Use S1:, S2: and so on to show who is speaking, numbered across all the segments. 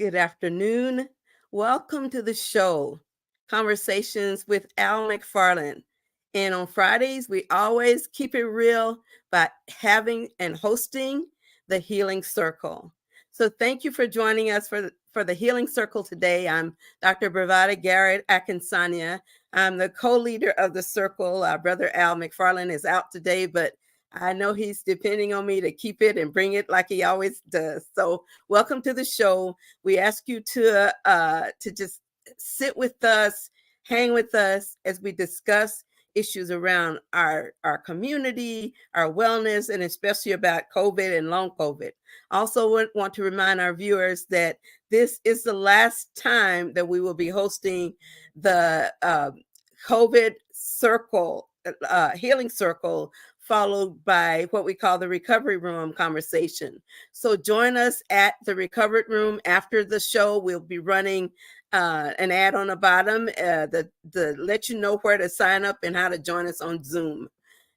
S1: Good afternoon. Welcome to the show, Conversations with Al McFarlane. And on Fridays, we always keep it real by having and hosting the Healing Circle. So thank you for joining us for the Healing Circle today. I'm Dr. Bravada Garrett Akinsanya. I'm the co-leader of the circle. Our brother Al McFarlane is out today, but I know he's depending on me to keep it and bring it like he always does. So welcome to the show. We ask you to just sit with us, hang with us as we discuss issues around our community, our wellness, and especially about COVID and long COVID. Also want to remind our viewers that this is the last time that we will be hosting the COVID circle, healing circle, followed by what we call the recovery room conversation. So join us at the recovery room after the show. We'll be running an ad on the bottom that let you know where to sign up and how to join us on Zoom.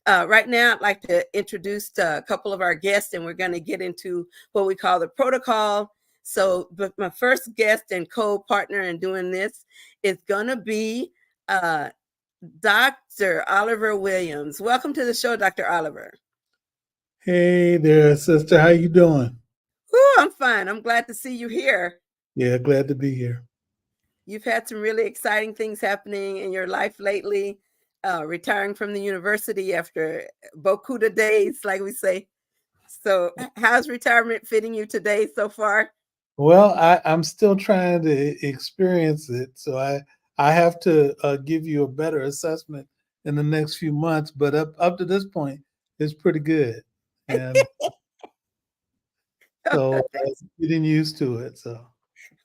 S1: Right now, I'd like to introduce a couple of our guests, and we're going to get into what we call the protocol. So, but my first guest and co-partner in doing this is going to be Dr. Oliver Williams. Welcome to the show, Dr. Oliver.
S2: Hey there, sister. How you doing?
S1: Oh, I'm fine. I'm glad to see you here.
S2: Yeah, glad to be here.
S1: You've had some really exciting things happening in your life lately, retiring from the university after beaucoup de days, like we say. So how's retirement fitting you today so far?
S2: Well, I'm still trying to experience it, so I have to give you a better assessment in the next few months. But up to this point, it's pretty good, and so getting used to it. So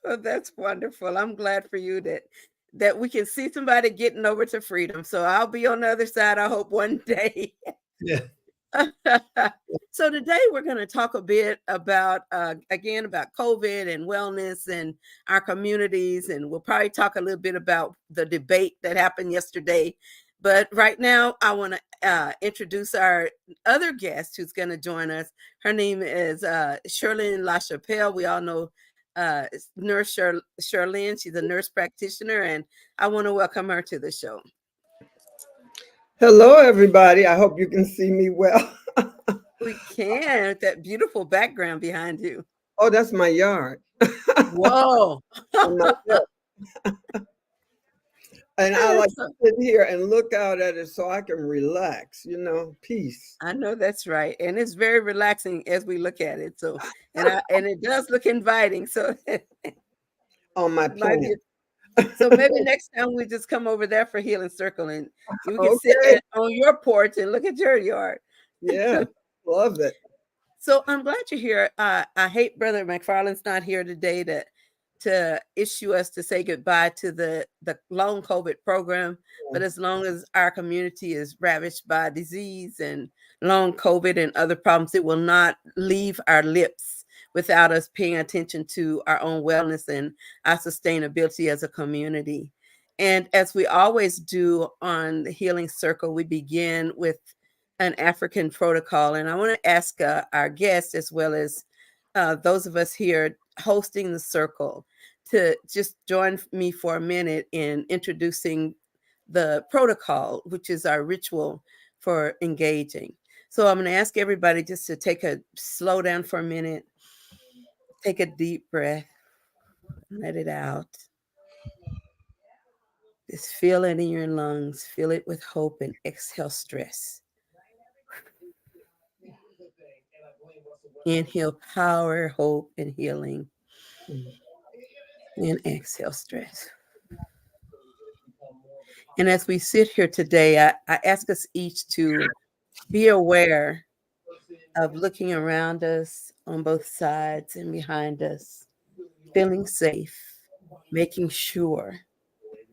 S1: That's wonderful. I'm glad for you that we can see somebody getting over to freedom. So I'll be on the other side, I hope one day.
S2: yeah.
S1: So today we're going to talk a bit about again about COVID and wellness and our communities, and we'll probably talk a little bit about the debate that happened yesterday. But right now, I want to introduce our other guest who's going to join us. Her name is Shirlene LaChapelle. We all know Nurse Shirlene. She's a nurse practitioner, and I want to welcome her to the show.
S3: Hello, everybody. I hope you can see me well.
S1: We can, with that beautiful background behind you.
S3: Oh, that's my yard.
S1: Whoa.
S3: And I like to sit here and look out at it so I can relax, peace.
S1: I know that's right. And it's very relaxing as we look at it. So, and it does look inviting. So
S3: On my planet.
S1: So maybe next time we just come over there for Healing Circle and you can sit on your porch and look at your yard.
S3: Yeah, love it.
S1: So I'm glad you're here. I hate Brother McFarlane's not here today to issue us to say goodbye to the long COVID program. But as long as our community is ravaged by disease and long COVID and other problems, it will not leave our lips without us paying attention to our own wellness and our sustainability as a community. And as we always do on the Healing Circle, we begin with an African protocol. And I want to ask our guests, as well as those of us here hosting the circle, to just join me for a minute in introducing the protocol, which is our ritual for engaging. So I'm going to ask everybody just to slow down for a minute, take a deep breath, let it out. Just feel it in your lungs, fill it with hope, and exhale stress. Inhale power, hope, and healing. And exhale stress. And as we sit here today, I ask us each to be aware of looking around us on both sides and behind us, feeling safe, making sure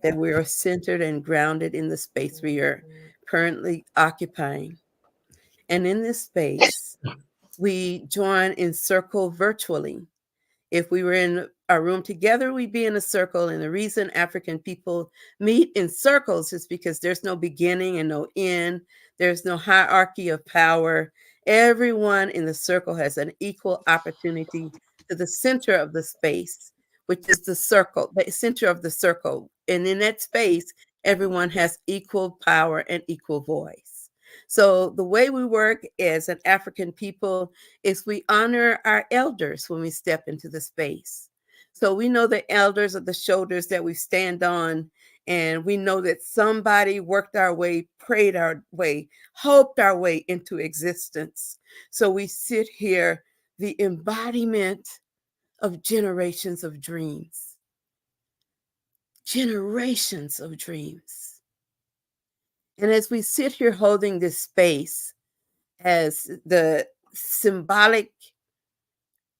S1: that we are centered and grounded in the space we are currently occupying. And in this space, we join in circle virtually. If we were in a room together, we'd be in a circle. And the reason African people meet in circles is because there's no beginning and no end. There's no hierarchy of power. Everyone in the circle has an equal opportunity to the center of the space which is the circle, the center of the circle. And in that space, everyone has equal power and equal voice. So the way we work as an African people is we honor our elders when we step into the space. So we know the elders are the shoulders that we stand on, and we know that somebody worked our way, prayed our way, hoped our way into existence. So we sit here, the embodiment of generations of dreams. Generations of dreams. And as we sit here holding this space as the symbolic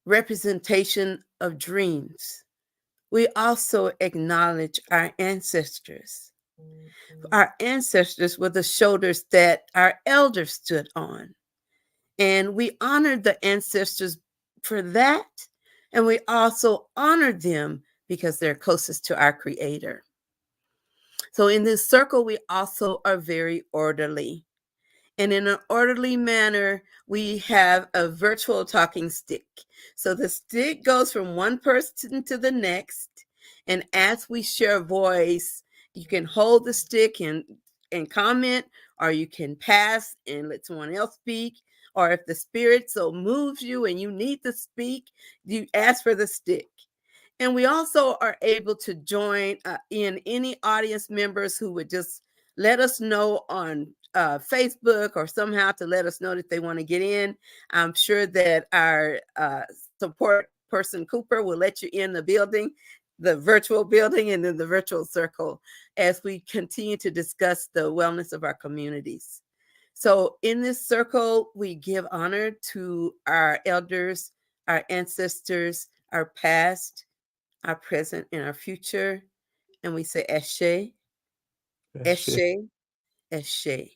S1: representation of dreams, we also acknowledge our ancestors. Our ancestors were the shoulders that our elders stood on. And we honored the ancestors for that. And we also honored them because they're closest to our Creator. So in this circle, we also are very orderly. And in an orderly manner, we have a virtual talking stick. So the stick goes from one person to the next. And as we share voice, you can hold the stick and comment, or you can pass and let someone else speak. Or if the spirit so moves you and you need to speak, you ask for the stick. And we also are able to join in any audience members who would just let us know on Facebook or somehow to let us know that they want to get in. I'm sure that our support person, Cooper, will let you in the building, the virtual building, and then the virtual circle as we continue to discuss the wellness of our communities. So in this circle, we give honor to our elders, our ancestors, our past, our present, and our future. And we say Eshe, Eshe, Eshe.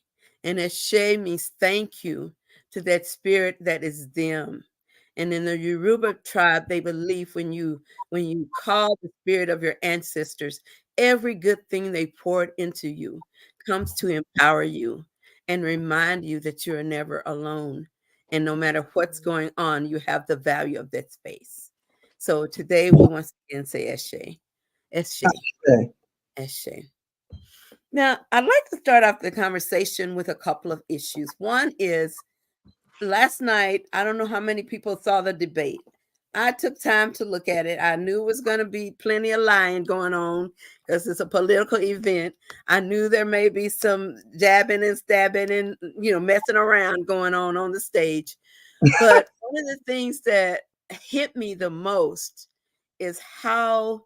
S1: And Eshe means thank you to that spirit that is them. And in the Yoruba tribe, they believe when you call the spirit of your ancestors, every good thing they poured into you comes to empower you and remind you that you are never alone. And no matter what's going on, you have the value of that space. So today we once again say Eshe, Eshe,
S3: Okay.
S1: Eshe. Now, I'd like to start off the conversation with a couple of issues. One is last night, I don't know how many people saw the debate. I took time to look at it. I knew it was going to be plenty of lying going on because it's a political event. I knew there may be some jabbing and stabbing and messing around going on the stage. But one of the things that hit me the most is how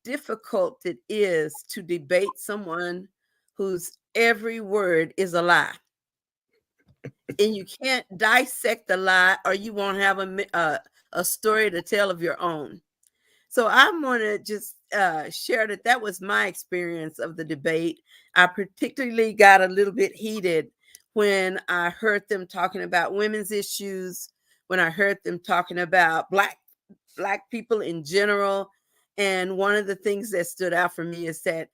S1: difficult it is to debate someone whose every word is a lie. And you can't dissect the lie, or you won't have a story to tell of your own. So I'm going to just share that was my experience of the debate. I particularly got a little bit heated when I heard them talking about women's issues, when I heard them talking about black people in general. And one of the things that stood out for me is that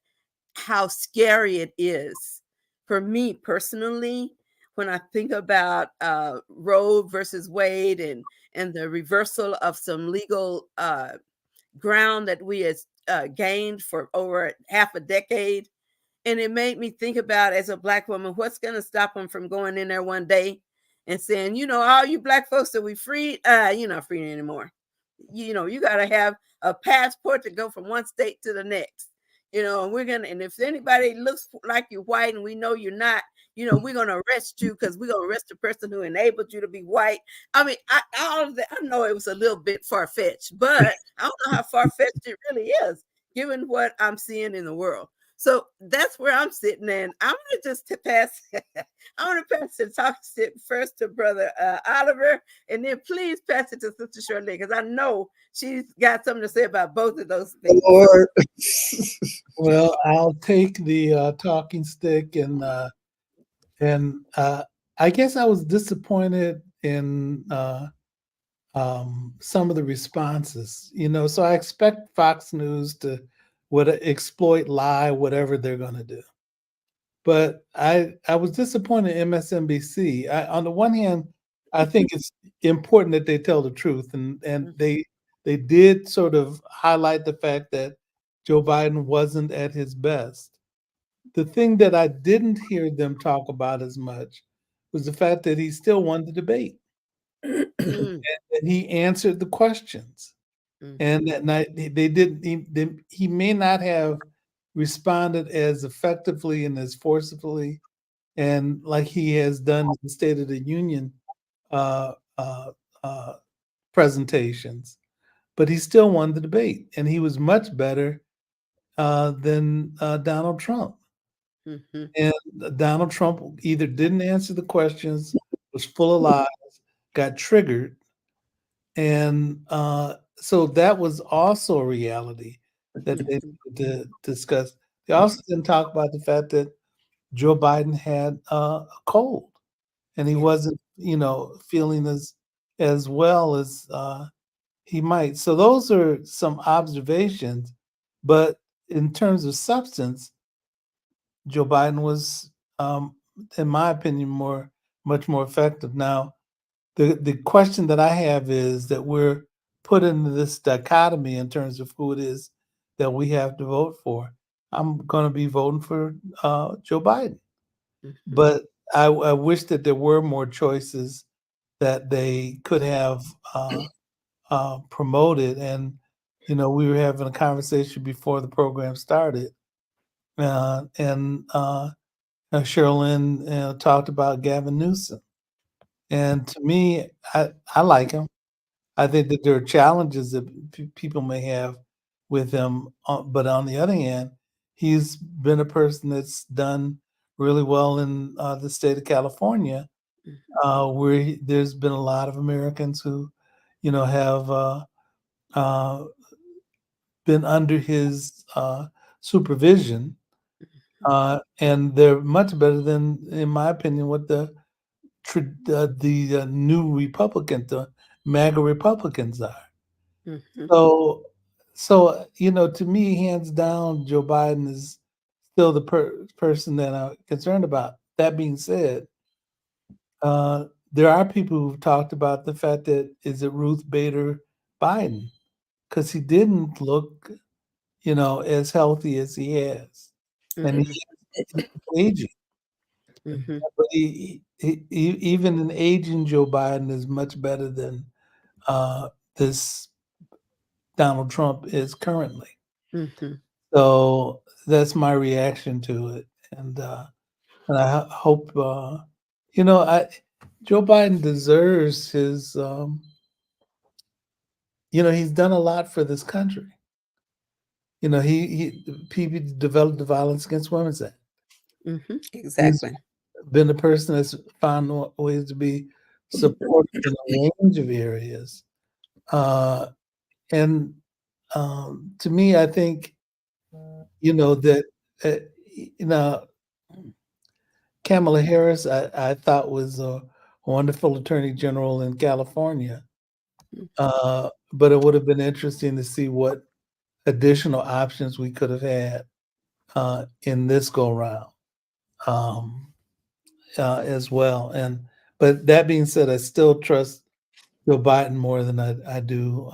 S1: how scary it is for me personally when I think about Roe versus Wade and the reversal of some legal ground that we had gained for over half a decade. And it made me think about, as a Black woman, what's going to stop them from going in there one day and saying, all you Black folks that we freed, you're not free anymore. You got to have a passport to go from one state to the next. And if anybody looks like you're white and we know you're not, we're going to arrest you because we're going to arrest the person who enabled you to be white. I mean, all of that, I know it was a little bit far-fetched, but I don't know how far-fetched it really is, given what I'm seeing in the world. So that's where I'm sitting, and I'm going to just pass. I want to pass the talk first to Brother Oliver, and then please pass it to Sister Shirley, because I know she's got something to say about both of those things.
S3: Lord.
S2: Well, I'll take the talking stick, and I guess I was disappointed in some of the responses. So I expect Fox News to exploit, lie, whatever they're going to do. But I was disappointed in MSNBC. On the one hand, I think it's important that they tell the truth, and they they did sort of highlight the fact that Joe Biden wasn't at his best. The thing that I didn't hear them talk about as much was the fact that he still won the debate
S1: Mm,
S2: and he answered the questions. And
S1: mhm,
S2: that night they didn't. He may not have responded as effectively and as forcefully and like he has done in the State of the Union uh, uh, uh, presentations, but he still won the debate, and he was much better than Donald Trump.
S1: mhm,
S2: And Donald Trump either didn't answer the questions, was full of lies, got triggered, and so that was also a reality that they
S1: mhm,
S2: needed to discuss. They also didn't talk about the fact that Joe Biden had a cold, and he
S1: yeah.
S2: wasn't, feeling as well as he might. So those are some observations, but in terms of substance, Joe Biden was, in my opinion, much more effective. Now, the question that I have is that we're put into this dichotomy in terms of who it is that we have to vote for. I'm going to be voting for Joe Biden,
S1: Mhm,
S2: but I wish that there were more choices that they could have promoted. And we were having a conversation before the program started, and Sherilyn talked about Gavin Newsom. And to me, I like him. I think that there are challenges that people may have with him, but on the other hand, he's been a person that's done really well in the state of California,
S1: mhm,
S2: where there's been a lot of Americans who, have uh, been under his supervision, and they're much better than, in my opinion, what the new Republican, the MAGA Republicans are.
S1: mhm,
S2: So, to me, hands down, Joe Biden is still the person that I'm concerned about. That being said, there are people who've talked about the fact that is it Ruth Bader Biden because he didn't look, as healthy as he has, and
S1: mhm,
S2: he's aging.
S1: mhm,
S2: But even an aging Joe Biden is much better than this Donald Trump is currently.
S1: mhm.
S2: So that's my reaction to it, and I hope I Joe Biden deserves his. He's done a lot for this country. He developed the Violence Against Women's Act.
S1: Mhm,
S2: He's
S1: exactly.
S2: been the person that's found ways to be supportive in a range of areas. Uh, and to me, I think that uh, you know Kamala Harris, I thought was a wonderful attorney general in California. But it would have been interesting to see what additional options we could have had in this go round um, as well. But that being said, I still trust Joe Biden more than I do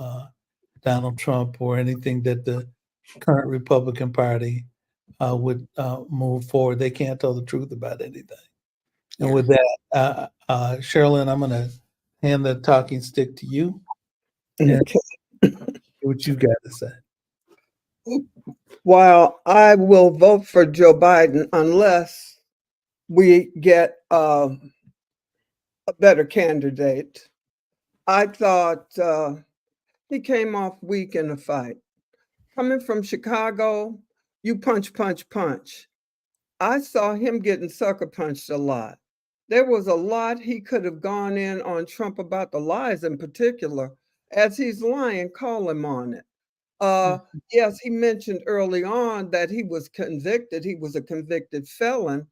S2: Donald Trump or anything that the current Republican Party would move forward. They can't tell the truth about anything. And
S1: Yeah.
S2: with that, Sherilyn, I'm going to hand the talking stick to you and
S3: Okay.
S2: see what you got to say.
S3: While I will vote for Joe Biden unless we get a better candidate, I thought he came off weak in the fight. Coming from Chicago, you punch, punch, punch. I saw him getting sucker punched a lot. There was a lot he could have gone in on Trump about the lies in particular. As he's lying, call him on it. Uh,
S1: Mhm,
S3: yes, he mentioned early on that he was convicted. He was a convicted felon,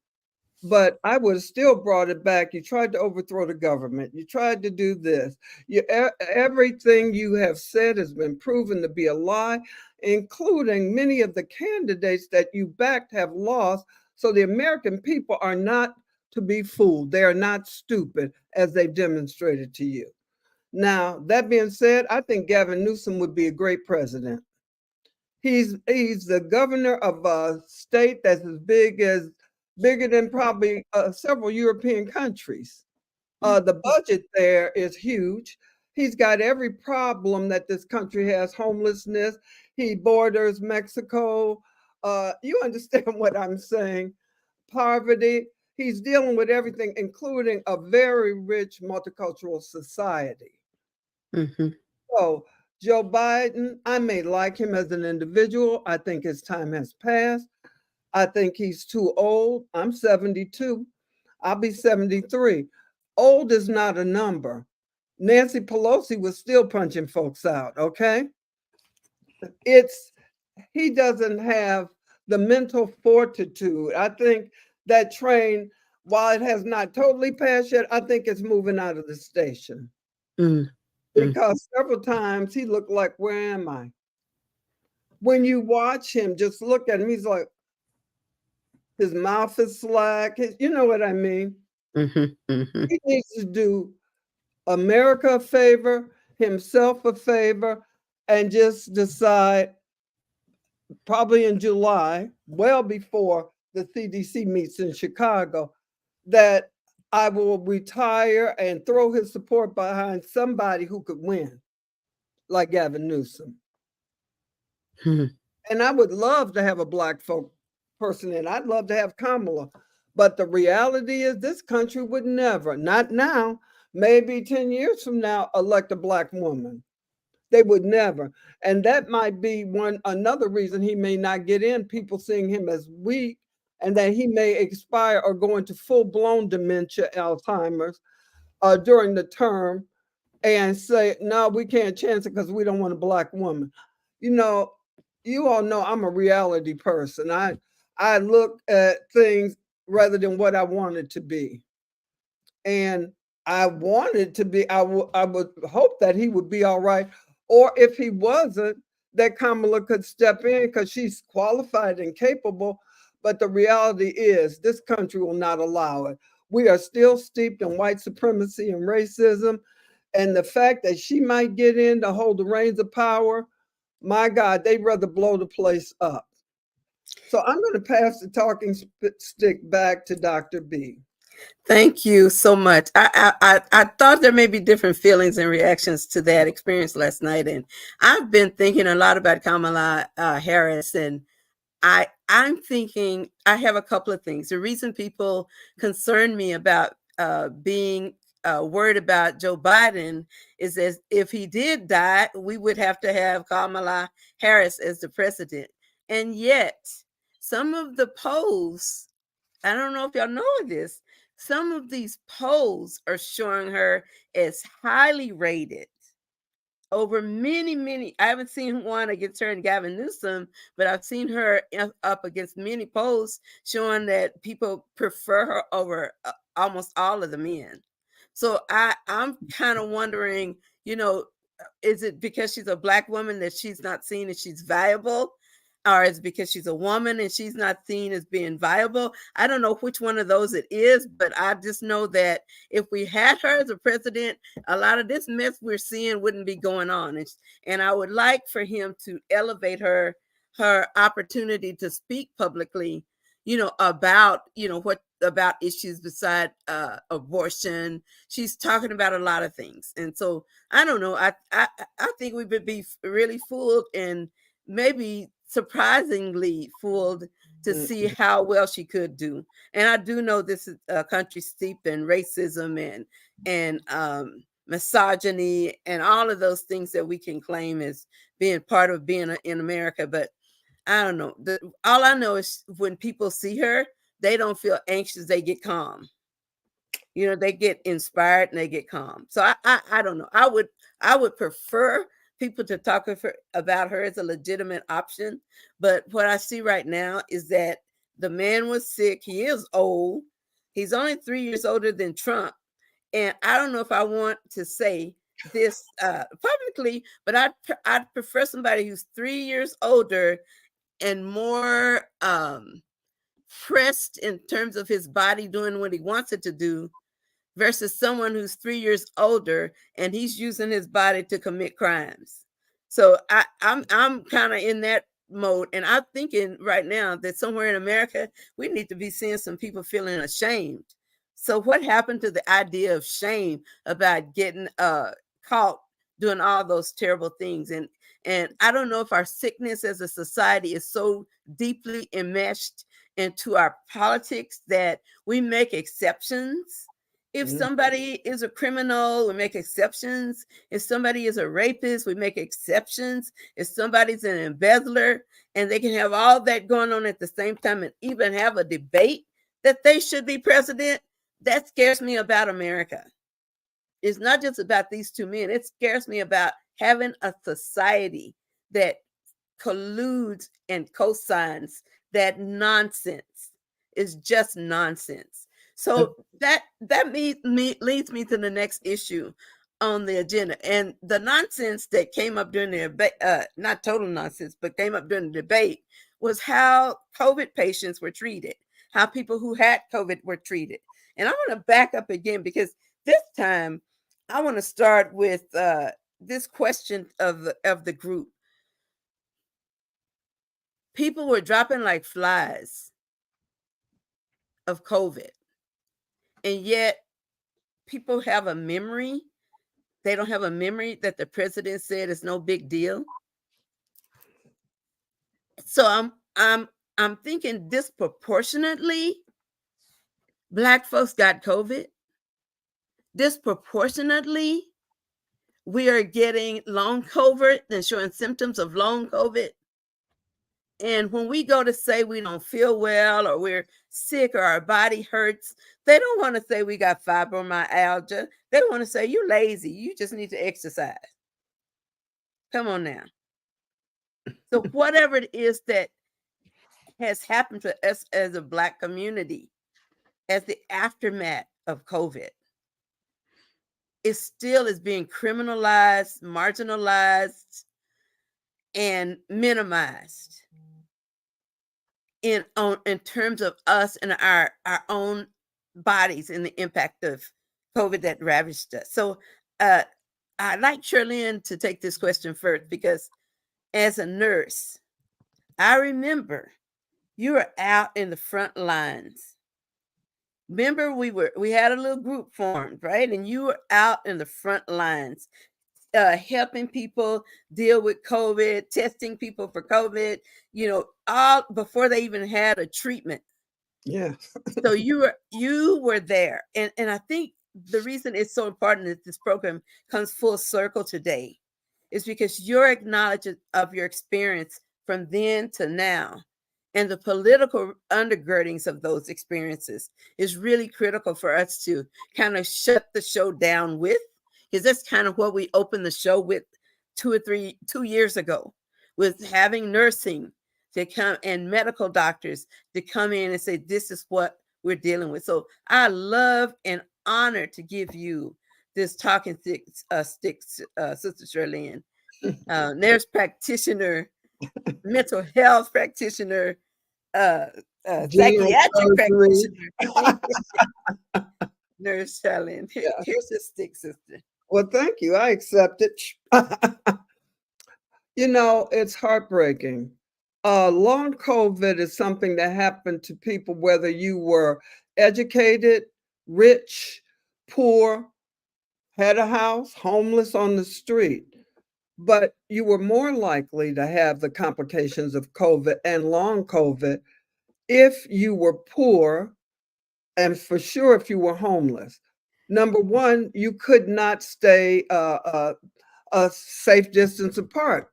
S3: but I would have still brought it back. You tried to overthrow the government. You tried to do this. Everything you have said has been proven to be a lie, including many of the candidates that you backed have lost. So the American people are not to be fooled. They are not stupid, as they've demonstrated to you. Now, that being said, I think Gavin Newsom would be a great president. He's the governor of a state that's as bigger than probably several European countries. The budget there is huge. He's got every problem that this country has: homelessness. He borders Mexico. You understand what I'm saying? Poverty. He's dealing with everything, including a very rich multicultural society.
S1: Mm-hmm.
S3: So, Joe Biden, I may like him as an individual. I think his time has passed. I think he's too old. I'm 72. I'll be 73. Old is not a number. Nancy Pelosi was still punching folks out, okay? It's he doesn't have the mental fortitude. I think that train, while it has not totally passed yet, I think it's moving out of the station.
S1: Mm-hmm.
S3: Because several times he looked like, where am I? When you watch him, just look at him, he's like, his mouth is slack. You know what I mean?
S1: Mm-hmm. Mm-hmm.
S3: He needs to do America a favor, himself a favor, and just decide, probably in July, well before the CDC meets in Chicago, that I will retire and throw his support behind somebody who could win, like Gavin Newsom.
S1: Mm-hmm.
S3: And I would love to have a Black folk person in. I'd love to have Kamala. But the reality is, this country would never, not now, maybe 10 years from now, elect a Black woman. They would never. And that might be another reason he may not get in, people seeing him as weak, and that he may expire or go into full-blown dementia, Alzheimer's, during the term, and say, no, we can't chance it because we don't want a Black woman. You know, you all know I'm a reality person. I look at things rather than what I want it to be. And I wanted to be, I would hope that he would be all right. Or if he wasn't, that Kamala could step in because she's qualified and capable. But the reality is, this country will not allow it. We are still steeped in white supremacy and racism. And the fact that she might get in to hold the reins of power, my God, they'd rather blow the place up. So I'm going to pass the talking stick back to Dr. B.
S1: Thank you so much. I thought there may be different feelings and reactions to that experience last night, and I've been thinking a lot about Kamala Harris, and I'm thinking I have a couple of things. The reason people concern me about being worried about Joe Biden is as if he did die, we would have to have Kamala Harris as the president, and yet some of the polls, I don't know if y'all know this. Some of these polls are showing her as highly rated over many. I haven't seen one against her and Gavin Newsom, but I've seen her up against many polls showing that people prefer her over almost all of the men. So I'm kind of wondering, is it because she's a Black woman that she's not seen as she's valuable? Or is it because she's a woman and she's not seen as being viable? I don't know which one of those it is, but I just know that if we had her as a president, a lot of this mess we're seeing wouldn't be going on. And I would like for him to elevate her opportunity to speak publicly, about, what about issues beside abortion. She's talking about a lot of things. And so I don't know. I think we would be really fooled and maybe surprisingly fooled to see how well she could do. And I do know this is a country steeped in racism and misogyny and all of those things that we can claim as being part of being in America. But I don't know. All I know is when people see her, they don't feel anxious. They get calm. They get inspired and they get calm. So I don't know. I would prefer people to talk about her as a legitimate option. But what I see right now is that the man was sick. He is old. He's only 3 years older than Trump. And I don't know if I want to say this publicly, but I'd prefer somebody who's 3 years older and more pressed in terms of his body doing what he wants it to do versus someone who's 3 years older and he's using his body to commit crimes. So I'm kind of in that mode, and I'm thinking right now that somewhere in America we need to be seeing some people feeling ashamed. So what happened to the idea of shame about getting caught doing all those terrible things? And I don't know if our sickness as a society is so deeply enmeshed into our politics that we make exceptions. If somebody is a criminal, we make exceptions. If somebody is a rapist, we make exceptions. If somebody's an embezzler, and they can have all that going on at the same time and even have a debate that they should be president, that scares me about America. It's not just about these two men. It scares me about having a society that colludes and cosigns that nonsense is just nonsense. So that leads me to the next issue on the agenda, and the nonsense that came up during the debate, not total nonsense, but came up during the debate, was how COVID patients were treated, how people who had COVID were treated. And I want to back up again, because this time I want to start with this question of the group. People were dropping like flies of COVID, and yet people have a memory. They don't have a memory that the president said is no big deal. So I'm thinking disproportionately Black folks got COVID. Disproportionately, we are getting long COVID and showing symptoms of long COVID. And when we go to say we don't feel well, or we're sick, or our body hurts, they don't want to say we got fibromyalgia. They want to say you're lazy. You just need to exercise. Come on now. So whatever it is that has happened to us as a Black community, as the aftermath of COVID, it still is being criminalized, marginalized, and minimized in terms of us and our own bodies and the impact of COVID that ravaged us. So I'd like Shirlene to take this question first, because as a nurse, I remember you were out in the front lines. Remember, we had a little group formed, right? And you were out in the front lines, helping people deal with COVID, testing people for COVID, all before they even had a treatment.
S3: Yeah.
S1: So you were there. And I think the reason it's so important that this program comes full circle today is because your acknowledgement of your experience from then to now, and the political undergirdings of those experiences, is really critical for us to kind of shut the show down with, because that's kind of what we opened the show with 2 years ago, with having nursing to come and medical doctors to come in and say, this is what we're dealing with. So I love and honor to give you this talking sticks, Sister Shirlene, nurse practitioner, mental health practitioner,
S3: General
S1: psychiatric
S3: surgery.
S1: practitioner. Nurse Shirlene, here's the stick, sister.
S3: Well, thank you. I accept it. It's heartbreaking. Long COVID is something that happened to people, whether you were educated, rich, poor, had a house, homeless on the street. But you were more likely to have the complications of COVID and long COVID if you were poor, and for sure if you were homeless. Number one, you could not stay a safe distance apart.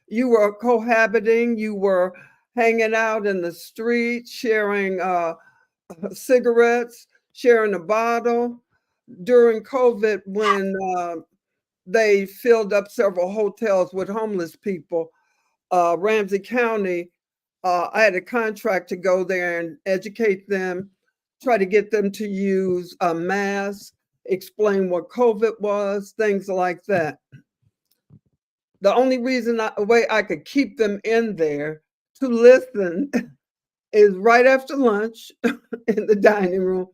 S3: You were cohabiting, you were hanging out in the street, sharing cigarettes, sharing a bottle. During COVID, when they filled up several hotels with homeless people, Ramsey County, I had a contract to go there and educate them, try to get them to use a mask, explain what COVID was, things like that. The only way I could keep them in there to listen is right after lunch in the dining room,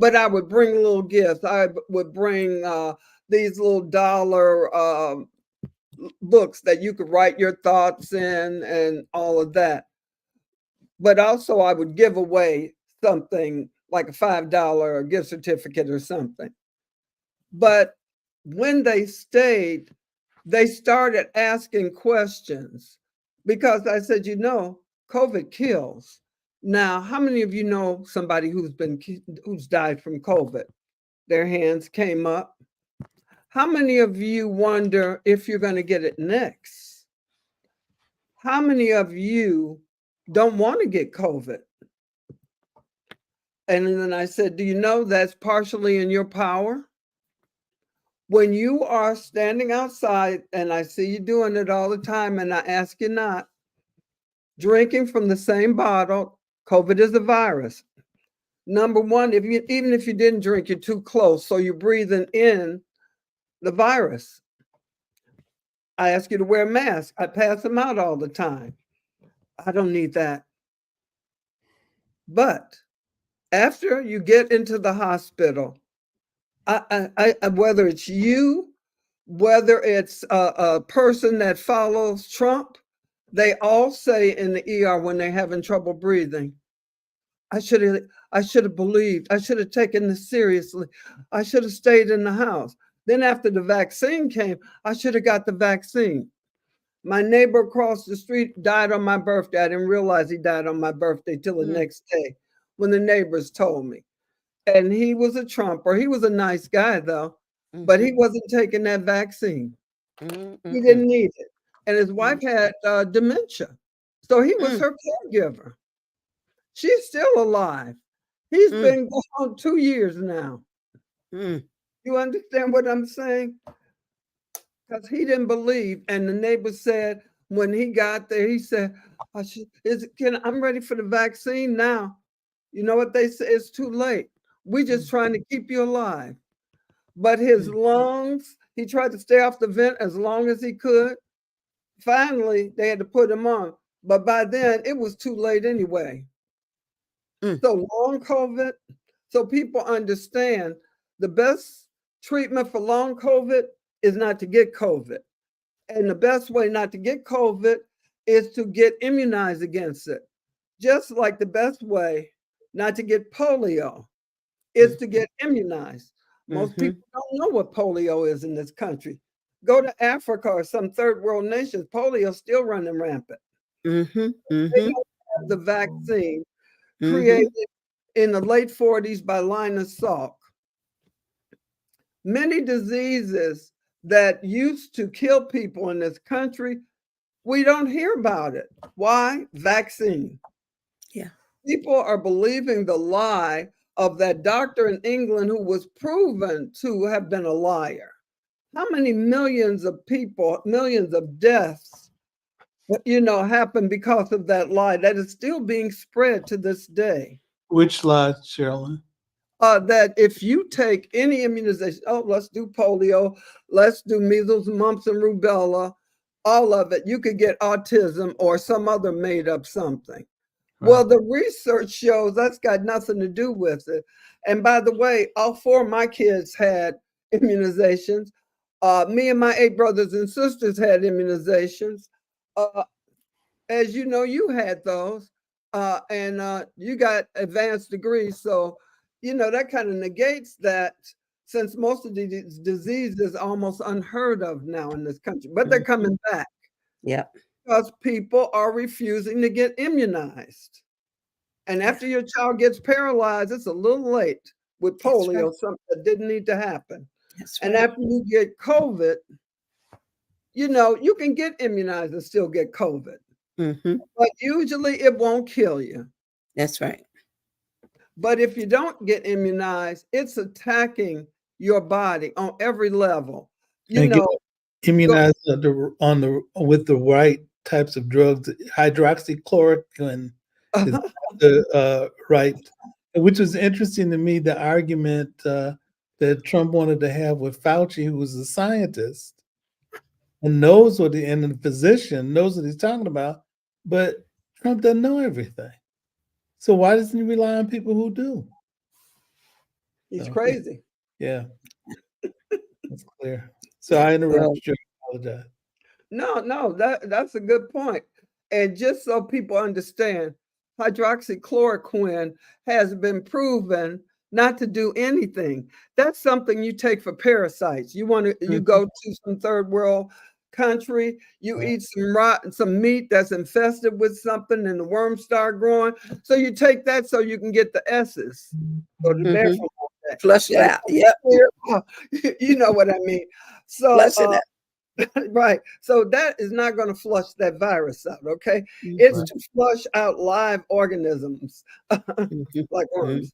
S3: But I would bring little gifts. I would bring these little dollar books that you could write your thoughts in and all of that. But also, I would give away something like a $5 gift certificate or something. But when they stayed, they started asking questions because I said, COVID kills. Now, how many of you know somebody who's died from COVID? Their hands came up. How many of you wonder if you're going to get it next? How many of you don't want to get COVID? And then I said, do you know that's partially in your power? When you are standing outside, and I see you doing it all the time, and I ask you not, drinking from the same bottle, COVID is a virus. Number one, even if you didn't drink, you're too close, so you're breathing in the virus. I ask you to wear a mask. I pass them out all the time. I don't need that. But after you get into the hospital, whether it's you, whether it's a person that follows Trump, they all say in the ER when they're having trouble breathing, I should have believed. I should have taken this seriously. I should have stayed in the house. Then after the vaccine came, I should have got the vaccine. My neighbor across the street died on my birthday. I didn't realize he died on my birthday till the next day when the neighbors told me. And he was a Trumper. He was a nice guy, though, but he wasn't taking that vaccine. He didn't need it. And his wife had dementia. So he was her caregiver. She's still alive. He's been gone 2 years now. You understand what I'm saying? Because he didn't believe. And the neighbor said, when he got there, he said, I'm ready for the vaccine now. You know what they say? It's too late. We're just trying to keep you alive. But his lungs, he tried to stay off the vent as long as he could. Finally, they had to put him on. But by then, it was too late anyway. So long COVID, so people understand the best treatment for long COVID is not to get COVID. And the best way not to get COVID is to get immunized against it. Just like the best way not to get polio is to get immunized. Most people don't know what polio is in this country. Go to Africa or some third world nations, polio is still running rampant. They don't have the vaccine created in the late 40s by Linus Salk. Many diseases that used to kill people in this country, we don't hear about it. Why? Vaccine.
S1: Yeah.
S3: People are believing the lie of that doctor in England who was proven to have been a liar. How many millions of people, millions of deaths, happened because of that lie that is still being spread to this day?
S2: Which lie, Sherilyn?
S3: That if you take any immunization, let's do polio, let's do measles, mumps, and rubella, all of it, you could get autism or some other made up something. Right. Well, the research shows that's got nothing to do with it. And by the way, all 4 of my kids had immunizations. Me and my 8 brothers and sisters had immunizations. As you know, you had those, and you got advanced degrees. So, that kind of negates that, since most of these diseases are almost unheard of now in this country, but they're coming back.
S1: Yeah.
S3: Because people are refusing to get immunized. And after your child gets paralyzed, it's a little late with polio, something that didn't need to happen.
S1: That's right.
S3: And after you get COVID, you can get immunized and still get COVID. But usually it won't kill you.
S1: That's right.
S3: But if you don't get immunized, it's attacking your body on every level.
S2: Immunized with the right types of drugs. Hydroxychloroquine is the right, which was interesting to me. The argument that Trump wanted to have with Fauci, who was a scientist and the physician knows what he's talking about, but Trump doesn't know everything. So why doesn't he rely on people who do?
S3: He's
S2: So
S3: crazy.
S2: yeah, that's clear. So I
S1: Well,
S2: interrupted you. I apologize.
S3: No, that's a good point. And just so people understand, hydroxychloroquine has been proven not to do anything. That's something you take for parasites. You
S1: mhm.
S3: go to some third world country, you
S2: Right.
S3: eat some meat that's infested with something and the worms start growing. So you take that so you can get the S's or the
S1: Mhm.
S3: from all that.
S1: Flush it
S3: Like
S1: out. Yep.
S3: you know what I mean. So
S1: Flush it out.
S3: right. So that is not going to flush that virus out. Okay. It's
S2: Right.
S1: Mhm,
S3: to flush out live organisms
S1: mhm,
S3: like
S1: mhm,
S3: worms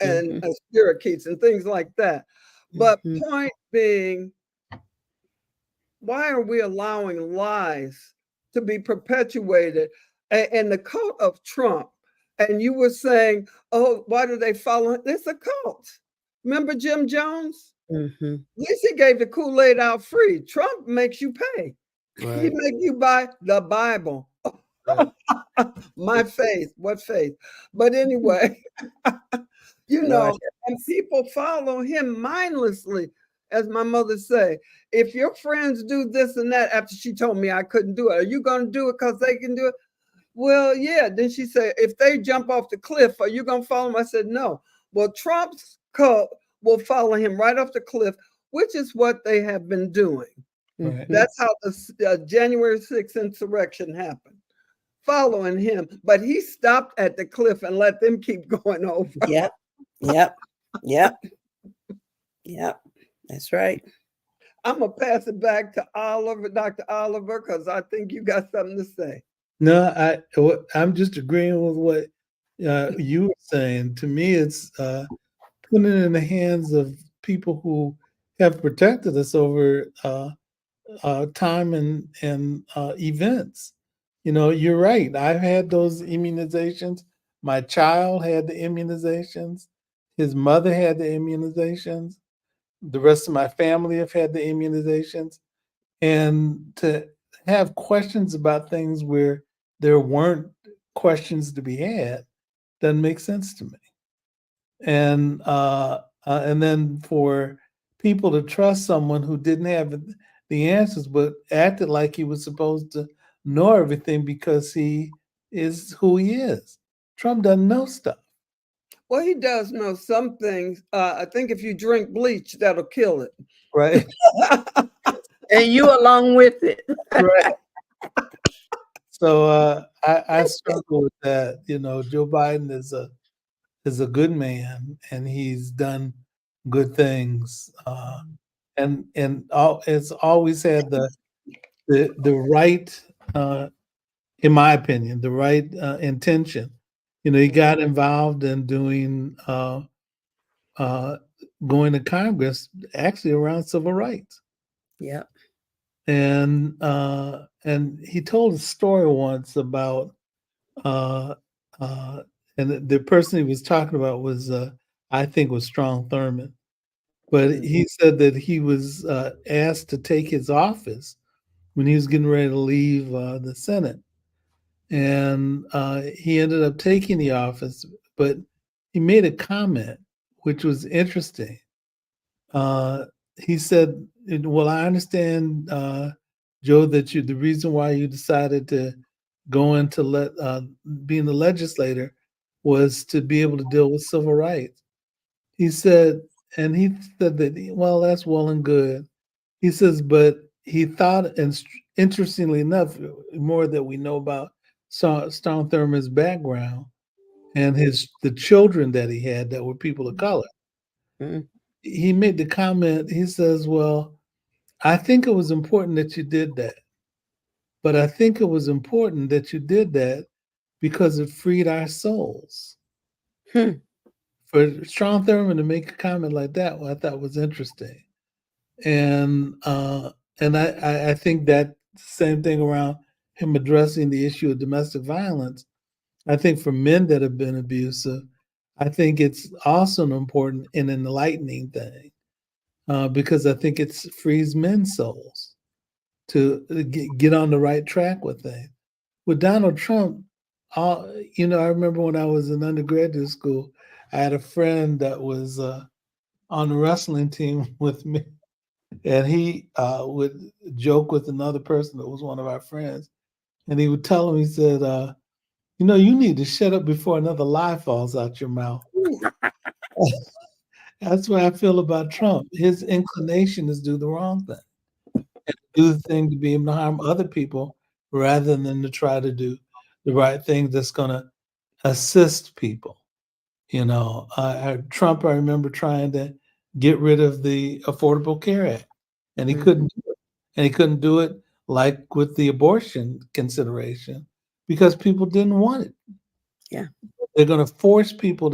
S3: and
S1: mhm,
S3: spirochetes and things like that. But
S1: mhm.
S3: point being, why are we allowing lies to be perpetuated? And the cult of Trump, and you were saying, oh, why do they follow? It's a cult. Remember Jim Jones?
S1: Mhm.
S3: At least he gave the Kool-Aid out free. Trump makes you pay. He
S2: Right.
S3: make you buy the Bible.
S2: Right.
S3: My faith, what faith? But anyway,
S1: Lord.
S3: and people follow him mindlessly, as my mother say. If your friends do this and that, after she told me I couldn't do it, are you going to do it because they can do it? Well, yeah. Then she said, if they jump off the cliff, are you going to follow them? I said, no. Well, Trump's cult will follow him right off the cliff, which is what they have been doing.
S2: Right.
S1: Mhm.
S3: That's how the January 6th insurrection happened, following him. But he stopped at the cliff and let them keep going over.
S1: Yep. Yep. Yep. Yep. That's right.
S3: I'm going to pass it back to Oliver, Dr. Oliver, because I think you got something to say.
S2: No, I'm just agreeing with what you were saying. To me, it's putting it in the hands of people who have protected us over time and events. You know, you're right. I've had those immunizations. My child had the immunizations. His mother had the immunizations. The rest of my family have had the immunizations. And to have questions about things where there weren't questions to be had doesn't make sense to me. And then for people to trust someone who didn't have the answers but acted like he was supposed to know everything because he is who he is. Trump doesn't know stuff.
S3: Well, he does know some things. I think if you drink bleach, that'll kill it.
S2: Right.
S1: And you along with it.
S2: Right. So I struggle with that. You know, Joe Biden is a good man and he's done good things. It's always had the right, in my opinion, the right intention. You know, he got involved in doing uh, going to Congress actually around civil rights,
S1: Yep.
S2: and he told a story once about uh, uh, and the person he was talking about was I think was Strom Thurmond, but
S1: Mhm.
S2: he said that he was asked to take his office when he was getting ready to leave the Senate. And he ended up taking the office, but he made a comment which was interesting. Uh, he said, "Well, I understand, Joe, that the reason why you decided to go into being the legislator was to be able to deal with civil rights." He said, and he said that, well, that's well and good. He says, but he thought, and interestingly enough, more that we know about Strom Thurmond's background and the children that he had that were people of color.
S1: Mhm.
S2: He made the comment, he says, well, I think it was important that you did that. But I think it was important that you did that because it freed our souls.
S1: Hmm.
S2: For Strom Thurmond to make a comment like that, well, I thought was interesting. And I think that same thing around him addressing the issue of domestic violence. I think for men that have been abusive, I think it's also an important and enlightening thing because I think it frees men's souls to get on the right track with things. With Donald Trump, I remember when I was in undergraduate school, I had a friend that was on the wrestling team with me, and he would joke with another person that was one of our friends, and he would tell him, he said, you need to shut up before another lie falls out your mouth. That's what I feel about Trump. His inclination is do the wrong thing and do the thing to be able to harm other people rather than to try to do the right thing that's going to assist people. Trump, I remember trying to get rid of the Affordable Care Act, and he couldn't do it. And he couldn't do it like with the abortion consideration because people didn't want it.
S1: Yeah.
S2: They're going to force people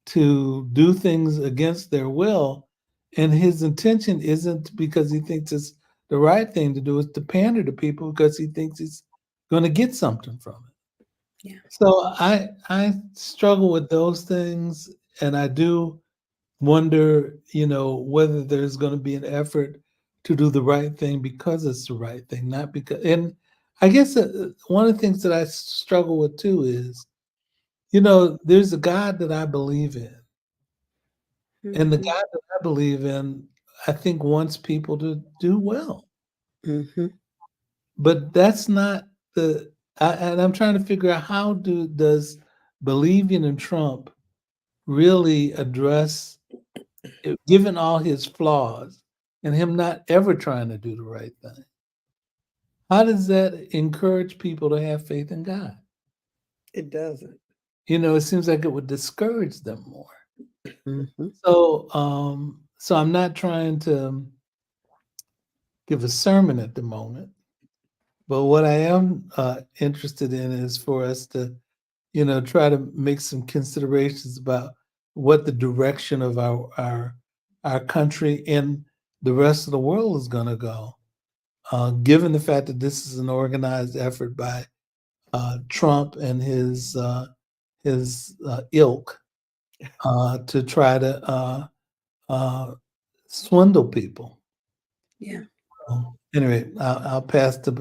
S2: to do things against their will, and his intention isn't because he thinks it's the right thing to do, is to pander to people because he thinks he's going to get something from it.
S1: Yeah.
S2: So I struggle with those things, and I do wonder, whether there's going to be an effort to do the right thing because it's the right thing, not because. And I guess one of the things that I struggle with too is, there's a God that I believe in, and the
S1: Mm-hmm.
S2: God that I believe in, I think wants people to do well,
S1: Mm-hmm.
S2: but that's not the. And I'm trying to figure out does believing in Trump really address, given all his flaws and him not ever trying to do the right thing, how does that encourage people to have faith in God?
S3: It doesn't.
S2: It seems like it would discourage them more.
S1: Mm-hmm.
S2: So I'm not trying to give a sermon at the moment, but what I am interested in is for us to, try to make some considerations about what the direction of our country and the rest of the world is going to go. Given the fact that this is an organized effort by Trump and his ilk to try to swindle people.
S1: Yeah.
S2: Anyway, I'll pass it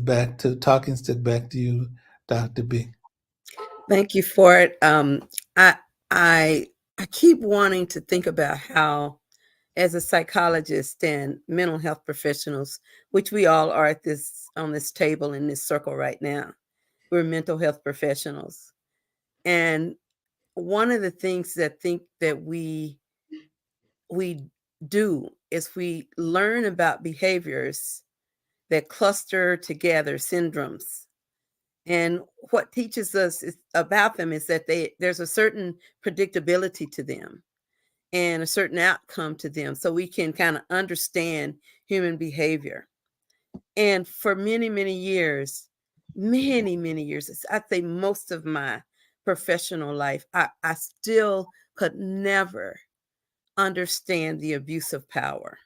S2: back to talking stick back to you, Dr. B.
S1: Thank you for it. I I I keep wanting to think about how, as a psychologist and mental health professionals, which we all are at this on this table in this circle right now, we're mental health professionals, and one of the things that think that we do is we learn about behaviors that cluster together, syndromes. And what teaches us about them is that there's a certain predictability to them and a certain outcome to them, so we can kind of understand human behavior. And for many, many years, I'd say most of my professional life, I still could never understand the abuse of power.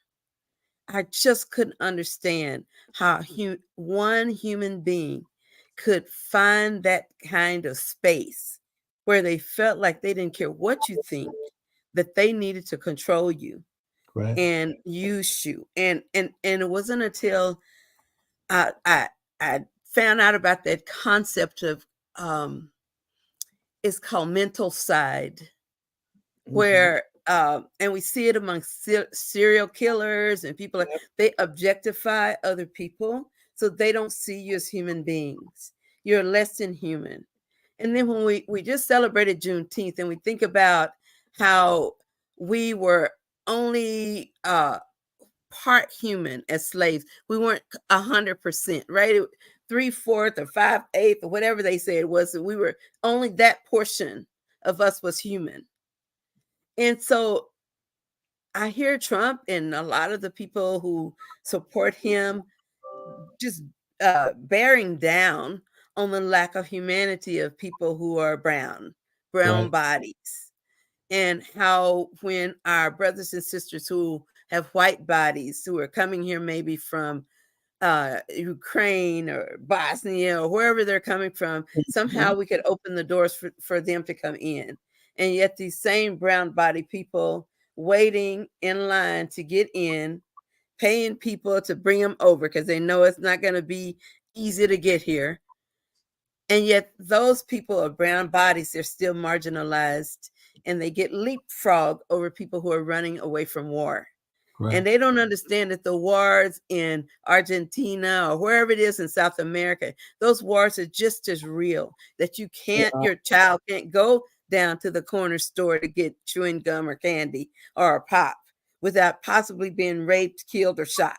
S1: I just couldn't understand how one human being could find that kind of space where they felt like they didn't care what you think, that they needed to control you
S2: Right.
S1: and use you. And it wasn't until I I found out about that concept of it's called mental side, where and we see it among serial killers and people,
S3: Yep.
S1: they objectify other people so they don't see you as human beings. You're less than human. And then when we just celebrated Juneteenth and we think about how we were only part human as slaves, we weren't 100%, right? 3/4 or 5/8 or whatever they say it was, that we were only that portion of us was human. And so I hear Trump and a lot of the people who support him just bearing down on the lack of humanity of people who are brown
S2: Right.
S1: bodies, and how when our brothers and sisters who have white bodies who are coming here maybe from Ukraine or Bosnia or wherever they're coming from, somehow
S3: Mhm.
S1: we could open the doors for them to come in. And yet these same brown body people waiting in line to get in, paying people to bring them over because they know it's not going to be easy to get here. And yet those people are brown bodies, they're still marginalized and they get leapfrog over people who are running away from war.
S2: Right.
S1: And they don't understand that the wars in Argentina or wherever it is in South America, those wars are just as real, that you can't,
S3: Yeah.
S1: your child can't go down to the corner store to get chewing gum or candy or a pop without possibly being raped, killed, or shot.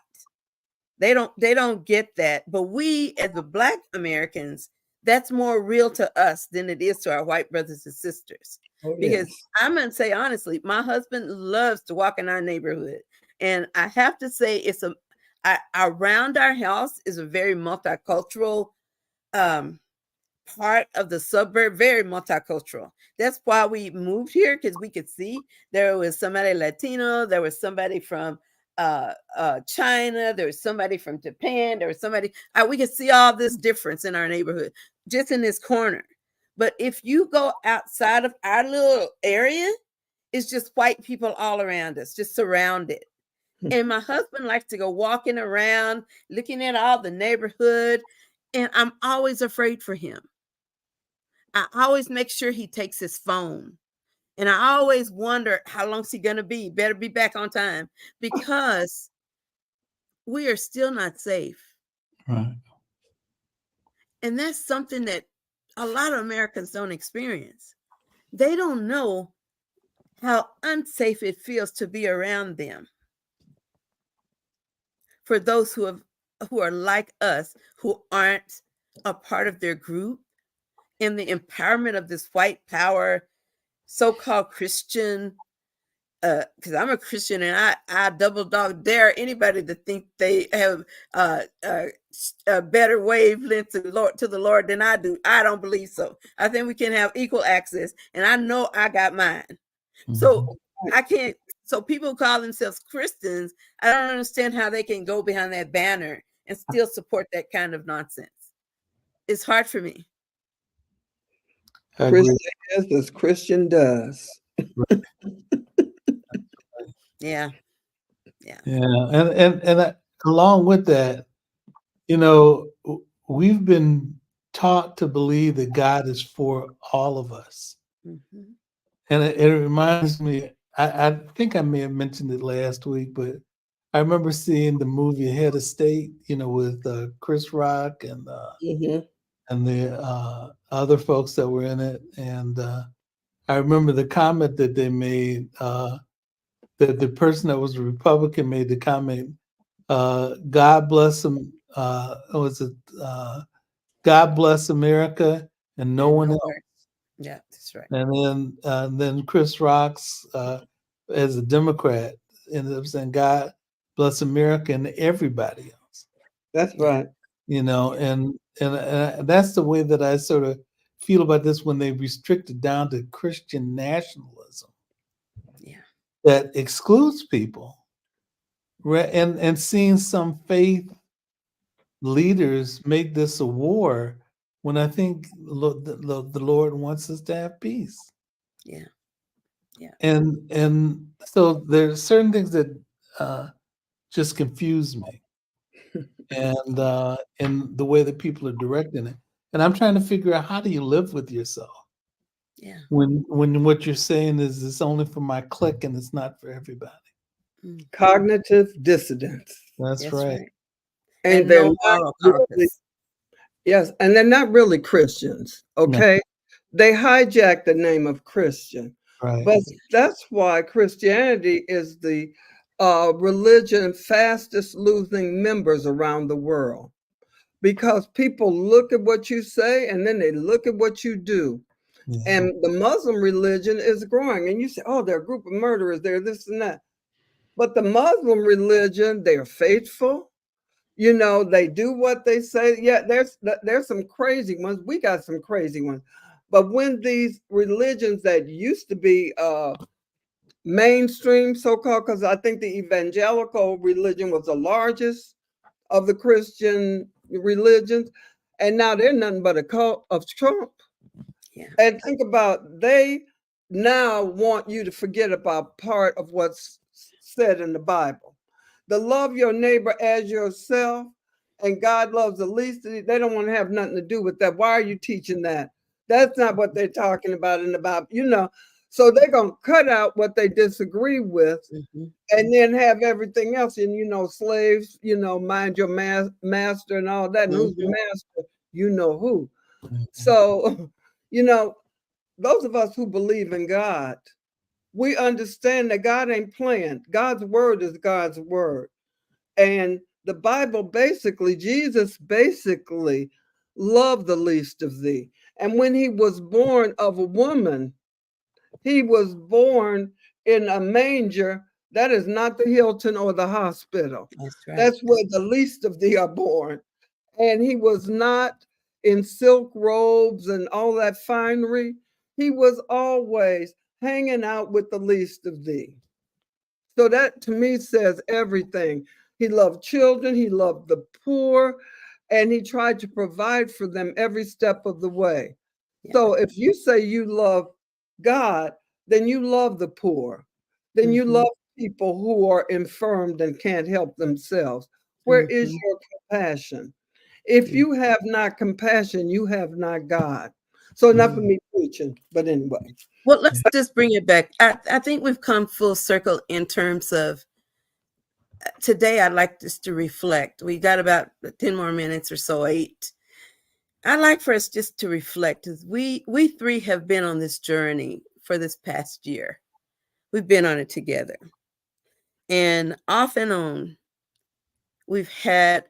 S1: They don't get that. But we as the Black Americans, that's more real to us than it is to our white brothers and sisters.
S3: Oh,
S1: Because
S3: yes.
S1: I'm gonna say honestly, my husband loves to walk in our neighborhood. And I have to say around our house is a very multicultural um part of the suburb, very multicultural. That's why we moved here, because we could see there was somebody Latino, there was somebody from China, there was somebody from Japan, there was somebody, we could see all this difference in our neighborhood just in this corner. But if you go outside of our little area, it's just white people all around us, just surrounded. And my husband likes to go walking around, looking at all the neighborhood, and I'm always afraid for him. I always make sure he takes his phone. And I always wonder how long's he gonna be? Better be back on time, because we are still not safe.
S2: Right.
S1: And that's something that a lot of Americans don't experience. They don't know how unsafe it feels to be around them. For those who are like us, who aren't a part of their group, in the empowerment of this white power, so-called Christian, because I'm a Christian, and I double dog dare anybody to think they have a better wavelength to the Lord than I do. I don't believe so. I think we can have equal access, and I know I got mine. So I can't. So people who call themselves Christians, I don't understand how they can go behind that banner and still support that kind of nonsense. It's hard for me.
S2: I agree.
S3: Christian is as Christian does.
S1: Yeah, yeah,
S2: Yeah, and along with that, you know, we've been taught to believe that God is for all of us,
S1: hmm
S2: and it reminds me. I think I may have mentioned it last week, but I remember seeing the movie Head of State, you know, with Chris Rock
S3: Mhm.
S2: and the other folks that were in it, and I remember the comment that they made. That the person that was a Republican made the comment, God bless them. Was it God bless America and no
S1: and
S2: one
S1: no
S2: else?
S1: words. Yeah, that's right.
S2: And then Chris Rocks, as a Democrat, ended up saying God bless America and everybody else.
S3: That's
S1: Yeah,
S3: right.
S2: You know,
S1: yeah,
S2: and that's the way that I sort of feel about this when they restrict it down to Christian nationalism
S1: yeah,
S2: that excludes people. And seeing some faith leaders make this a war when I think the Lord wants us to have peace.
S1: yeah, yeah,
S2: And so there's certain things that uh, just confuse me, and the way that people are directing it. And I'm trying to figure out, how do you live with yourself
S1: yeah.
S2: when what you're saying is it's only for my clique and it's not for everybody.
S1: Mhm.
S3: Cognitive dissonance.
S2: That's
S1: That's
S2: right.
S1: right.
S3: And
S1: And
S3: they're
S1: no
S3: not
S1: moral
S3: really,
S1: compass.
S3: yes, and they're not really Christians,
S2: No,
S3: okay? They hijack the name of Christian.
S2: right.
S3: But that's why Christianity is the religion fastest losing members around the world. Because people look at what you say and then they look at what you do.
S2: Yeah.
S3: And the Muslim religion is growing. And you say, oh, they're a group of murderers, they're this and that. But the Muslim religion, they're faithful. You know, they do what they say. Yeah, there's some crazy ones. We got some crazy ones. But when these religions that used to be mainstream, so-called, because I think the evangelical religion was the largest of the Christian religions, and now they're nothing but a cult of Trump.
S1: Yeah,
S3: And think about, they now want you to forget about part of what's said in the Bible. The love your neighbor as yourself, and God loves the least. They don't want to have nothing to do with that. Why are you teaching that? That's not what they're talking about in the Bible. You know, So they're going to cut out what they disagree with
S1: Mhm.
S3: and then have everything else. And, slaves, mind your master and all that. And who's the
S1: Mhm.
S3: master? You know who.
S2: Mhm.
S3: So, those of us who believe in God, we understand that God ain't playing. God's word is God's word. And the Bible basically, Jesus basically loved the least of thee. And when he was born of a woman, he was born in a manger. That is not the Hilton or the hospital.
S1: That's right.
S3: That's where the least of thee are born. And he was not in silk robes and all that finery. He was always hanging out with the least of thee. So that to me says everything. He loved children, he loved the poor, and he tried to provide for them every step of the way.
S1: Yeah.
S3: So if you say you love God, then you love the poor. Then you
S1: Mhm.
S3: love people who are infirmed and can't help themselves. Where is
S1: Mhm.
S3: your compassion? If
S1: Mm.
S3: you have not compassion, you have not God. So enough of
S2: Mhm.
S3: me preaching, but anyway.
S1: Well, let's just bring it back. I think we've come full circle in terms of today. I'd like us to reflect. We got about 10 more minutes or so, 8. I'd like for us just to reflect as we three have been on this journey for this past year. We've been on it together. And off and on, we've had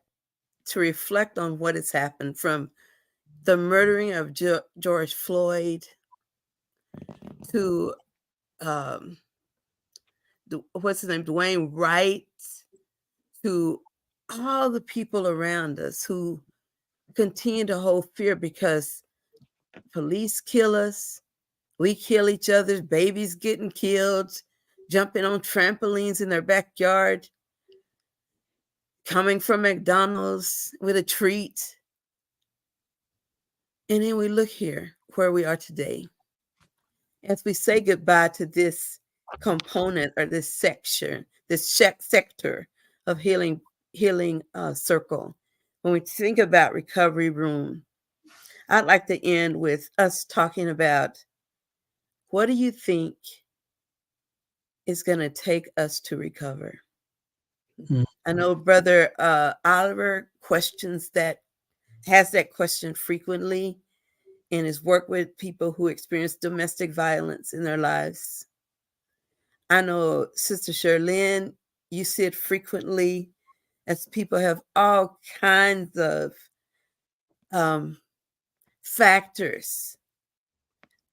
S1: to reflect on what has happened from the murdering of George Floyd to um, what's his name, Dwayne Wright, to all the people around us who continue to hold fear because police kill us, we kill each other, babies getting killed, jumping on trampolines in their backyard, coming from McDonald's with a treat. And then we look here where we are today. As we say goodbye to this component or this section, this sector of healing circle, when we think about recovery room, I'd like to end with us talking about what do you think is going to take us to recover?
S2: Mhm.
S1: I know Brother Oliver has that question frequently in his work with people who experience domestic violence in their lives. I know Sister Sherlyn, you see it frequently as people have all kinds of um, factors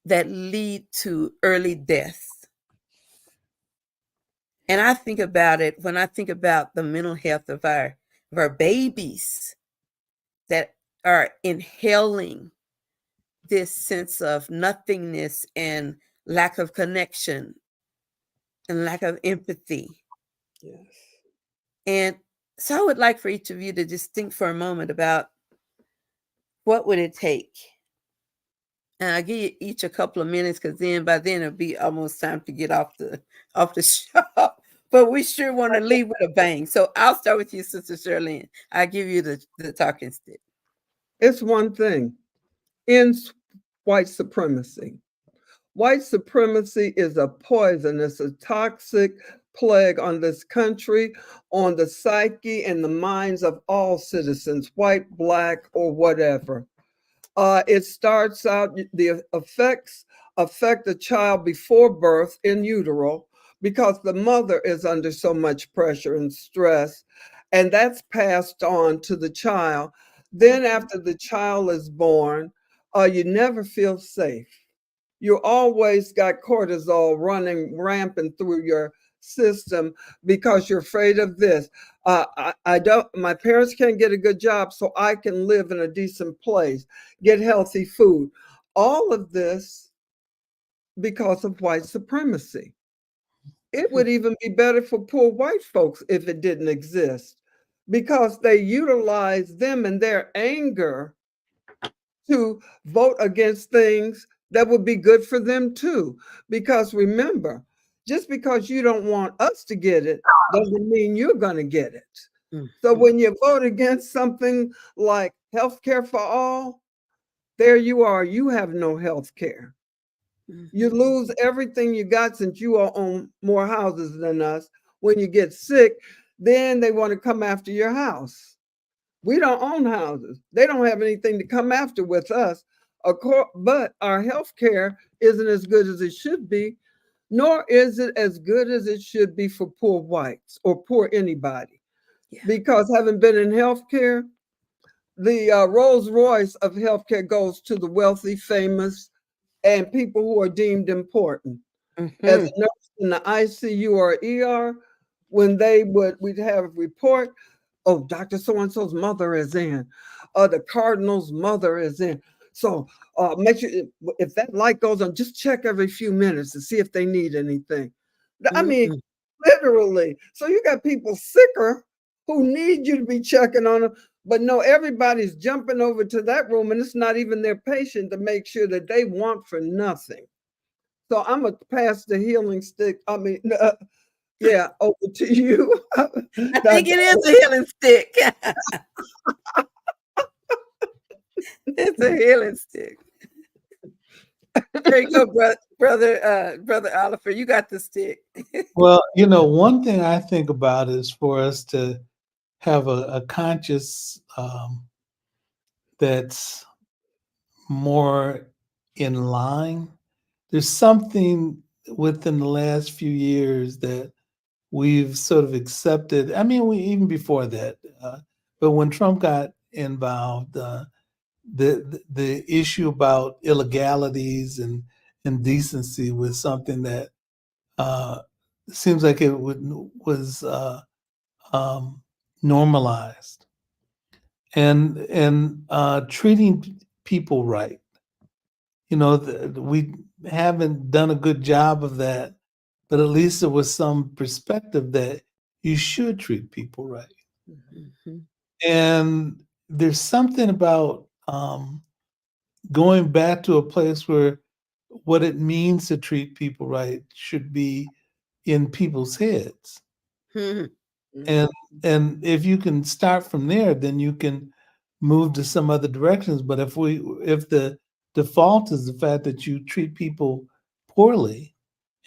S1: that lead to early death. And I think about it when I think about the mental health of our babies that are inhaling this sense of nothingness and lack of connection and lack of empathy.
S3: Yes.
S1: And so I would like for each of you to just think for a moment about what would it take. And I'll give you each a couple of minutes because by then it'll be almost time to get off the show. But we sure want to leave with a bang. So I'll start with you, Sister Shirley. I'll give you the talking stick.
S3: It's one thing. Ends white supremacy. White supremacy is a poison, it's a toxic plague on this country, on the psyche and the minds of all citizens, white, black, or whatever. It starts out, the effects affect the child before birth in utero because the mother is under so much pressure and stress, and that's passed on to the child. Then, after the child is born, you never feel safe. You always got cortisol running rampant through your system because you're afraid of this. I don't, my parents can't get a good job, so I can live in a decent place, get healthy food. All of this because of white supremacy. It would even be better for poor white folks if it didn't exist because they utilize them and their anger to vote against things that would be good for them too. Because remember, just because you don't want us to get it doesn't mean you're going to get it. So
S1: Mhm.
S3: when you vote against something like health care for all, there you are, you have no health care. You lose everything you got since you own more houses than us. When you get sick, then they want to come after your house. We don't own houses. They don't have anything to come after with us. But our health care isn't as good as it should be, nor is it as good as it should be for poor whites or poor anybody.
S1: Yeah.
S3: Because having been in healthcare, the Rolls Royce of healthcare goes to the wealthy, famous, and people who are deemed important. As
S1: Mhm.
S3: a nurse in the ICU or ER, when we'd have a report, oh, Dr. So-and-so's mother is in, the Cardinal's mother is in. So make sure if that light goes on, just check every few minutes to see if they need anything. I mean,
S1: Mm-mm.
S3: literally. So you got people sicker who need you to be checking on them, but no, everybody's jumping over to that room and it's not even their patient to make sure that they want for nothing. So I'm gonna pass the healing stick. I mean, yeah, over to you.
S1: I think it is a healing stick. It's a healing stick. There you go, brother Oliver. You got the stick.
S2: Well, one thing I think about is for us to have a conscious that's more in line. There's something within the last few years that we've sort of accepted. I mean, we even before that, but when Trump got involved, the issue about illegalities and indecency was something that uh, seems like was normalized, and treating people right. We haven't done a good job of that, but at least there was some perspective that you should treat people right.
S1: Mhm.
S2: And there's something about going back to a place where what it means to treat people right should be in people's heads.
S1: Mhm.
S2: And if you can start from there, then you can move to some other directions. But if the default is the fact that you treat people poorly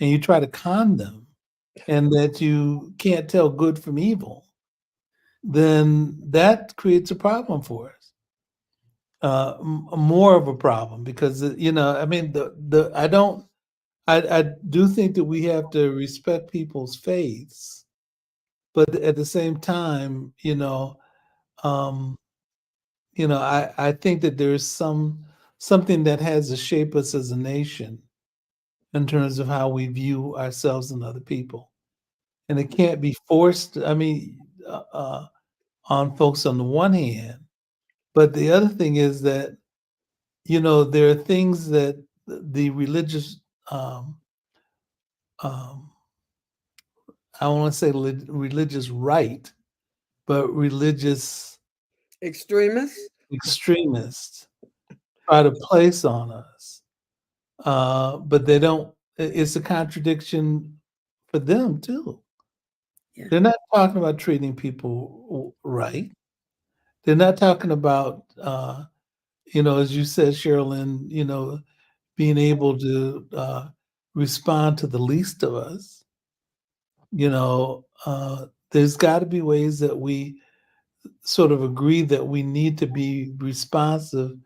S2: and you try to con them and that you can't tell good from evil, then that creates a problem for us. More of a problem because I mean the I do think that we have to respect people's faiths, but at the same time, um, I think that there's something that has to shape us as a nation in terms of how we view ourselves and other people, and it can't be forced. I mean, on folks on the one hand, but the other thing is that there are things that the religious um, um, I don't want to say religious right, but religious
S3: extremists.
S2: extremists try to place on us. But they don't, it's a contradiction for them too.
S1: Yeah.
S2: They're not talking about treating people right. They're not talking about, as you said, Sherilyn, being able to respond to the least of us. There's got to be ways that we sort of agree that we need to be responsive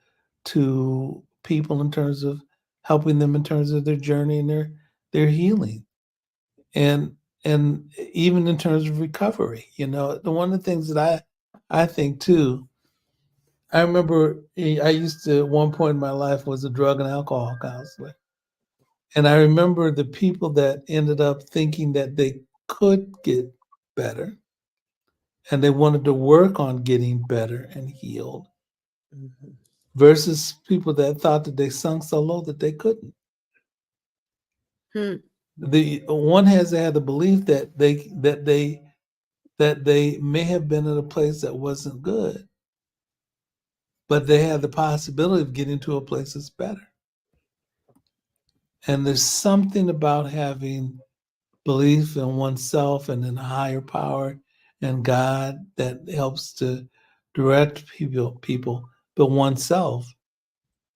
S2: to people in terms of helping them in terms of their journey and their healing, and even in terms of recovery. The one of the things that I think too, I remember I used to at one point in my life was a drug and alcohol counselor, and I remember the people that ended up thinking that they could get better and they wanted to work on getting better and healed
S3: Mhm.
S2: versus people that thought that they sunk so low that they couldn't.
S1: Hmm.
S2: The one has to have the belief that they may have been in a place that wasn't good, but they have the possibility of getting to a place that's better. And there's something about having belief in oneself and in a higher power and God that helps to direct people, but oneself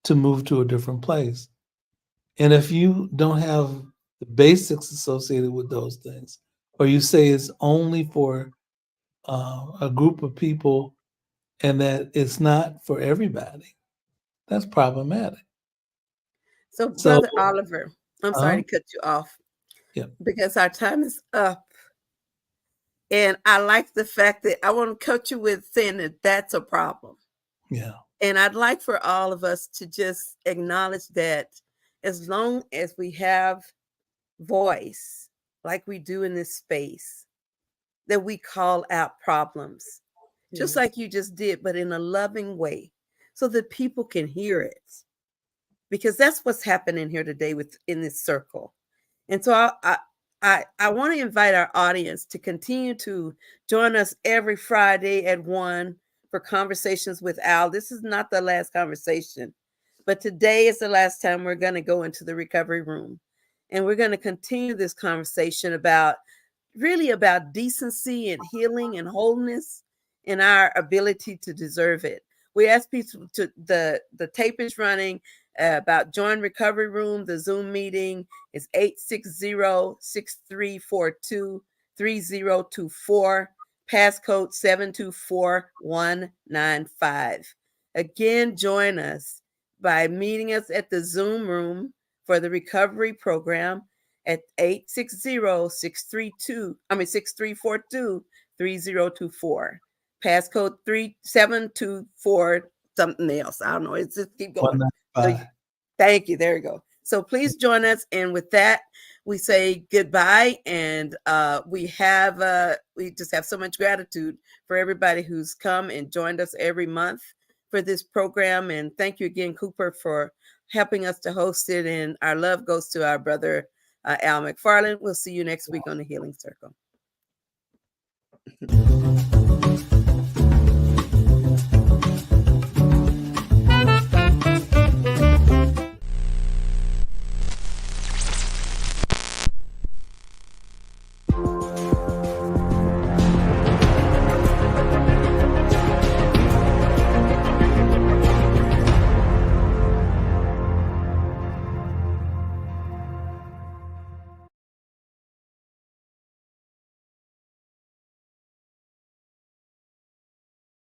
S2: to move to a different place. And if you don't have the basics associated with those things, or you say it's only for a group of people and that it's not for everybody, that's problematic.
S1: So,
S2: So,
S1: Brother Oliver, I'm sorry to cut you off
S2: yeah,
S1: because our time is up. And I like the fact that I want to cut you with saying that that's a problem.
S2: yeah,
S1: And I'd like for all of us to just acknowledge that as long as we have voice, like we do in this space, that we call out problems, just like you just did, but in a loving way, so that people can hear it. Because that's what's happening here today in this circle. And so I want to invite our audience to continue to join us every Friday at 1 for Conversations with Al. This is not the last conversation, but today is the last time we're going to go into the recovery room. And we're going to continue this conversation about decency and healing and wholeness and our ability to deserve it. We ask people to the tape is running about join recovery room. The Zoom meeting is 860-6342-3024, passcode 724195. Again, join us by meeting us at the Zoom room for the recovery program at 860-642-3024, passcode 3724 something else. I don't know. It's just keep going. So, thank you. There you go. So please join us. And with that, we say goodbye. And we just have so much gratitude for everybody who's come and joined us every month for this program. And thank you again, Cooper, for helping us to host it. And our love goes to our brother, Al McFarlane. We'll see you next week on the Healing Circle.